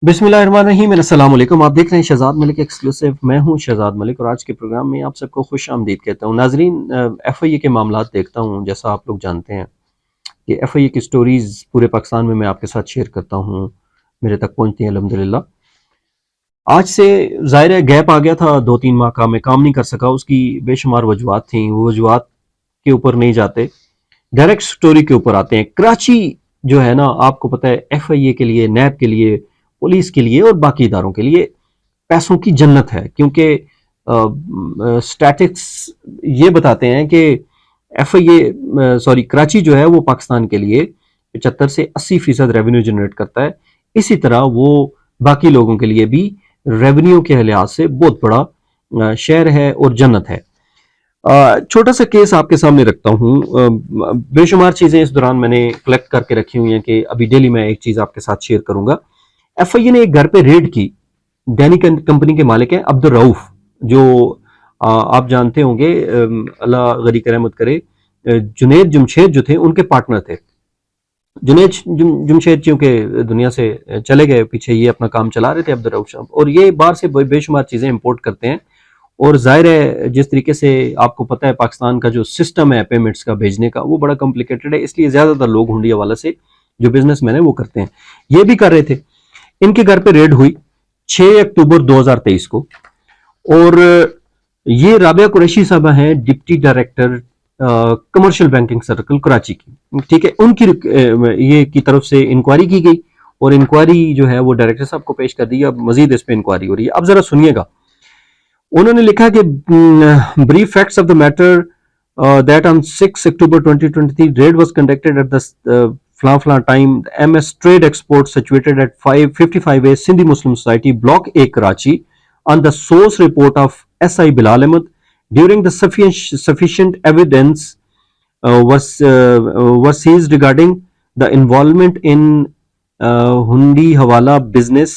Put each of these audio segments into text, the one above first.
बिस्मिल्लाहिर्रहमानिर्रहीम, अस्सलाम वालेकुम। आप देख रहे हैं शहजाद मलिक एक्सक्लूसिव। मैं हूं शहजाद मलिक और आज के प्रोग्राम में आप सबको खुश आमदीद कहता हूं। नाजरीन, एफआईए के मामलात देखता हूं, जैसा आप लोग जानते हैं कि एफआईए की स्टोरीज पूरे पाकिस्तान में मैं आपके साथ शेयर करता हूं, मेरे तक पहुंचती हैं अल्हम्दुलिल्लाह। आज से ज़ाहिर है गैप आ गया था 2-3 माह का, मैं काम नहीं कर सका, उसकी बेशुमार वजूहत थी। वो वजूहत के ऊपर नहीं जाते, डायरेक्ट स्टोरी के ऊपर आते हैं। कराची जो है ना, आपको पता है एफआईए के लिए, नैब के लिए, पुलिस के लिए और बाकी इदारों के लिए पैसों की जन्नत है, क्योंकि स्टैटिक्स ये बताते हैं कि एफआईए सॉरी कराची जो है वो पाकिस्तान के लिए 75 से 80% रेवेन्यू जनरेट करता है। इसी तरह वो बाकी लोगों के लिए भी रेवेन्यू के लिहाज से बहुत बड़ा शहर है और जन्नत है। छोटा सा केस आपके सामने रखता हूँ। बेशुमार चीजें इस दौरान मैंने कलेक्ट करके रखी हुई हैं कि अभी डेली मैं एक चीज आपके साथ शेयर करूंगा। एफआईए ने एक घर पे रेड की। डैनी कंपनी के मालिक हैं अब्दुल रऊफ, जो आप जानते होंगे, अल्लाह गनी रहमत करे, जुनैद जमशेद जो थे उनके पार्टनर थे। जुनैद जमशेद चूंकि दुनिया से चले गए, पीछे ये अपना काम चला रहे थे अब्दुल रऊफ साहब, और ये बाहर से बेशुमार चीजें इंपोर्ट करते हैं। और जाहिर है जिस तरीके से आपको पता है पाकिस्तान का जो सिस्टम है पेमेंट्स का भेजने का, वो बड़ा कॉम्प्लिकेटेड है, इसलिए ज्यादातर लोग हुंडी हवाला से जो बिजनेसमैन है वो करते हैं। ये भी कर रहे थे। इनके घर पे रेड हुई 6 अक्टूबर 2023 को, और ये राबिया कुरैशी साहबा हैं deputy director commercial banking circle Karachi की। ठीक है, उनकी ये की तरफ से इंक्वायरी की गई और इंक्वायरी जो है वो डायरेक्टर साहब को पेश कर दी। अब मजीद इस पे इंक्वायरी हो रही है। अब जरा सुनिएगा। उन्होंने लिखा कि brief facts of the matter that on 6 October 2023 red was conducted at the fla time MS Trade Export situated at 555A Sindhi Muslim Society Block A Karachi on the source report of SI Bilal Ahmed. During the sufficient evidence was seized regarding the involvement in Hundi Hawala business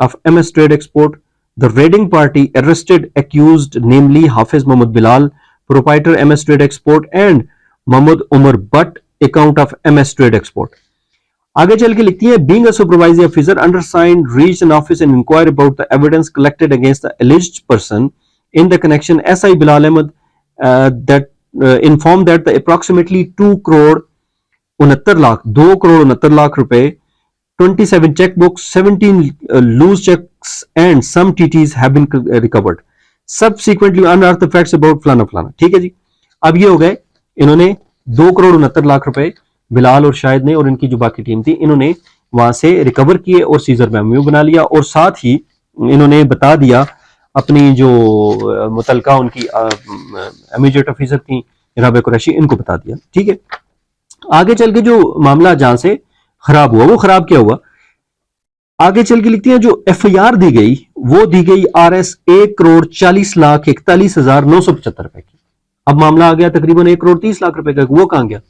of MS Trade Export. The raiding party arrested accused, namely Hafiz Mohammad Bilal, proprietor MS Trade Export, and Mohammad Umar Butt, account of MS Trade Export. आगे चल के लिखती है, being a supervisory officer undersigned reached an office and inquired about the evidence collected against the alleged person. In the connection, SI Bilal Ahmed that informed that the approximately 2 crore 69 lakh 2 crore 69 lakh रुपए, 27 checkbooks, 17 loose checks and some TTs have been recovered. Subsequently unearthed the facts about फलाना फलाना। ठीक है जी। अब ये हो गए, इन्होंने 2 करोड़ 69 लाख रुपए बिलाल और शाहिद ने और इनकी जो बाकी टीम थी, इन्होंने वहां से रिकवर किए और सीजर मेमो बना लिया, और साथ ही इन्होंने बता दिया अपनी जो मुतलका उनकी इमीडिएट ऑफिसर थी राबिया कुरैशी, इनको बता दिया। ठीक है, आगे चल के जो मामला जहां से खराब हुआ, वो खराब क्या हुआ, आगे चल के लिखती है, जो एफआईआर दी गई वो दी गई RS 1,40,41,975 रुपए की। अब मामला आ गया तकरीबन 1,30,00,000 रुपए का, वो कहां गया।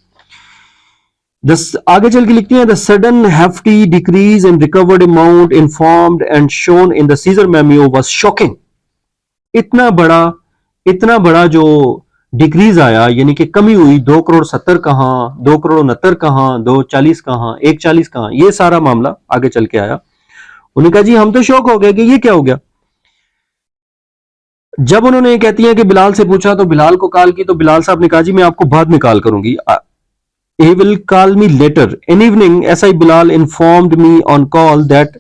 आगे चल के लिखती है, the sudden hefty decrease in recovered amount informed and shown in the seizure memo was shocking. इतना बड़ा जो डिक्रीज आया, यानी कि कमी हुई, 2 करोड़ 70 कहां, 2 करोड़ 69 कहां, 240 कहां, 140 कहां, ये सारा मामला आगे चल के आया। उन्होंने कहा जी हम तो शौक हो गए कि ये क्या हो गया। जब उन्होंने कहती है कि बिलाल से पूछा तो बिलाल को कॉल की, तो बिलाल साहब ने कहा जी मैं आपको बाद में कॉल करूंगी, he will call me later. In evening, SI Bilal informed me on call that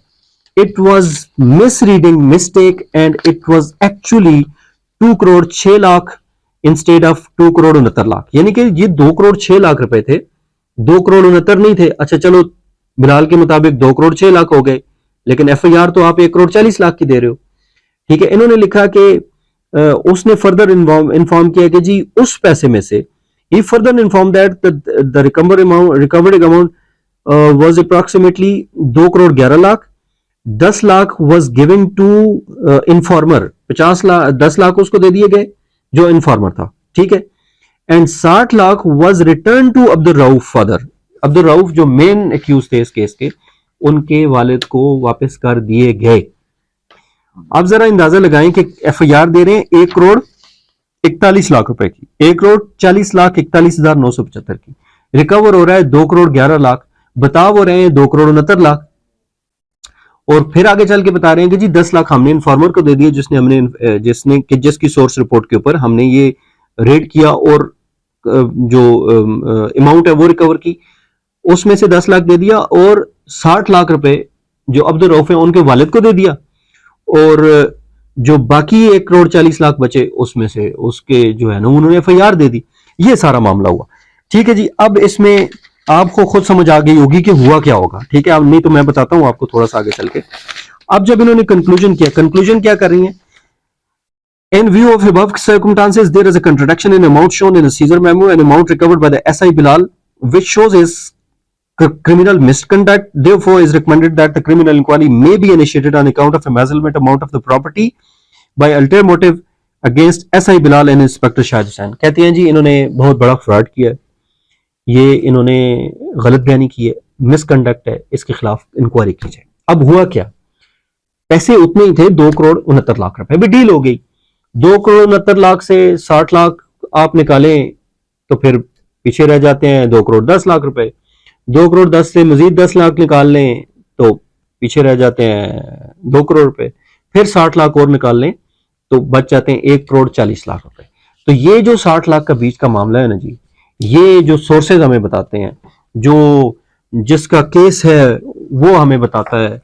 it was misreading mistake and it was actually 2 crore 6 lakh instead of 2 crore 69 lakh. यानी कि ये 2 करोड़ 6 लाख रुपए थे, 2 करोड़ 69 नहीं थे। अच्छा चलो, बिलाल के मुताबिक 2 करोड़ 6 लाख हो गए, लेकिन एफआईआर तो आप 1 करोड़ 40 लाख की दे रहे हो। ठीक है, इन्होंने लिखा कि उसने फर्दर इन्फॉर्म किया कि जी उस पैसे में से, he further informed that the recovered amount was approximately 2 crore 11 lakh, 10 lakh was given to informer, 50 lakh 10 lakh उसको दे दिए गए जो इन्फॉर्मर था। ठीक है, and 60 lakh was returned to Abdul Rauf father. Abdul Rauf जो मेन एक्यूज थे इस केस के, उनके वालिद को वापस कर दिए गए। अब जरा अंदाजा लगाएं कि एफआईआर दे रहे हैं 1 करोड़ 41 लाख रुपए की, 1 करोड़ 40,41,975 की, रिकवर हो रहा है 2 करोड़ 11 लाख, बताव हो रहे हैं 2 करोड़ 69 लाख। और फिर आगे चल के बता रहे हैं कि जी 10 लाख हमने इन्फॉर्मर को दे दिए जिसकी सोर्स रिपोर्ट के ऊपर हमने ये रेड किया और जो अमाउंट है वो रिकवर की, उसमें से 10 लाख दे दिया और 60 लाख रुपए जो अब्दुल रऊफ है उनके वालिद को दे दिया, और जो बाकी 1,40,00,000 बचे उसमें से उसके जो है ना उन्होंने FIR दे दी। ये सारा मामला हुआ। ठीक है जी, अब इसमें आपको खुद समझ आ गई होगी कि हुआ क्या होगा। ठीक है, अब नहीं तो मैं बताता हूं आपको थोड़ा सा आगे चल के। अब जब इन्होंने कंक्लूजन क्या कर रही है, In view of above circumstances, there is a contradiction in amount shown in the Caesar memo and amount recovered by the SI Bilal, which shows his criminal misconduct. Therefore, is recommended that the criminal inquiry may be initiated on account of embezzlement amount of the property by ulterior motive against SI Bilal and Inspector Shahid Hussain। कहते हैं जी इन्होंने बहुत बड़ा fraud किया है, ये इन्होंने गलत बयानी की है, मिसकंडक्ट है, इसके खिलाफ इंक्वायरी की जाए। अब हुआ क्या, पैसे उतने ही थे 2,69,00,000 रुपए, भी डील हो गई। 2,69,00,000 से 60 लाख आप निकालें तो फिर पीछे रह जाते हैं 2,10,00,000 रुपए। 2,10,00,000 से मजीद 10 लाख निकाल लें तो पीछे रह जाते हैं 2 करोड़ रुपए, फिर 60 लाख और निकाल लें तो बच जाते हैं 1,40,00,000 रुपए। तो ये जो 60 लाख का बीच का मामला है ना जी, ये जो सोर्सेज हमें बताते हैं, जो जिसका केस है वो हमें बताता है,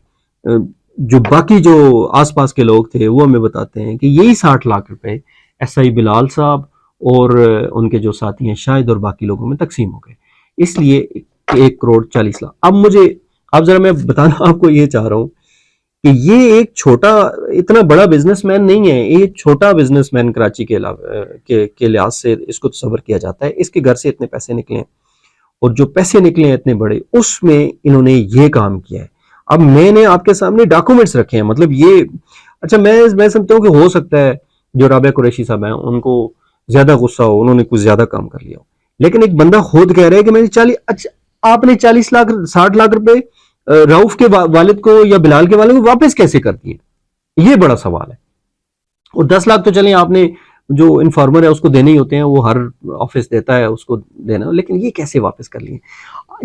जो बाकी जो आसपास के लोग थे वो हमें बताते हैं कि यही 60 लाख रुपए SI बिलाल साहब और उनके जो साथी हैं शाहिद और बाकी लोगों में तकसीम हो गए, इसलिए 1,40,00,000। अब जरा मैं बताना आपको ये चाह रहा हूं कि ये एक छोटा, इतना बड़ा बिजनेसमैन नहीं है, ये छोटा बिजनेसमैन कराची के लिहाज से इसको तस्वर किया जाता है। इसके घर से इतने पैसे निकले हैं और जो पैसे निकले हैं इतने बड़े, उसमें इन्होंने ये काम किया है। अब मैंने आपके सामने डॉक्यूमेंट्स रखे हैं, मतलब ये अच्छा, मैं समझता हूँ कि हो सकता है जो राबिया कुरैशी साहब हैं उनको ज्यादा गुस्सा हो, उन्होंने कुछ ज्यादा काम कर लिया हो, लेकिन एक बंदा खुद कह रहा है कि मैंने आपने 40 लाख 60 लाख रुपए रऊफ के वालिद को या बिलाल के वालिद को वापस कैसे कर दिए, ये बड़ा सवाल है। और 10 लाख तो चलें आपने जो इन्फॉर्मर है उसको देने ही होते हैं, वो हर ऑफिस देता है उसको देना, लेकिन ये कैसे वापस कर लिए।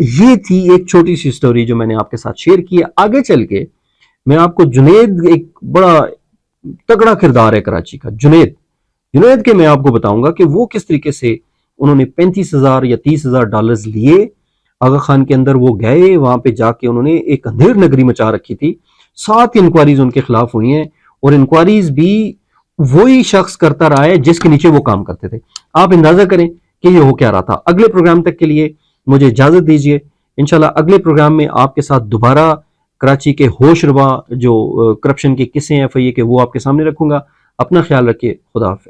ये थी एक छोटी सी स्टोरी जो मैंने आपके साथ शेयर की है। आगे चल के मैं आपको जुनेद, एक बड़ा तगड़ा किरदार है कराची का, जुनेद के मैं आपको बताऊंगा कि वो किस तरीके से उन्होंने 35,000 या 30,000 डॉलर्स लिए आगा खान के अंदर, वो गए वहां पे जाके उन्होंने एक अंधेर नगरी मचा रखी थी। 7 इंक्वायरीज उनके खिलाफ हुई हैं और इंक्वायरीज भी वही शख्स करता रहा है जिसके नीचे वो काम करते थे। आप अंदाजा करें कि ये हो क्या रहा था। अगले प्रोग्राम तक के लिए मुझे इजाजत दीजिए, इंशाल्लाह अगले प्रोग्राम में आपके साथ दोबारा कराची के होशरुबा जो करप्शन के किस्से हैं FIA के, वो आपके सामने रखूंगा। अपना ख्याल रखिए, खुदा हाफिज।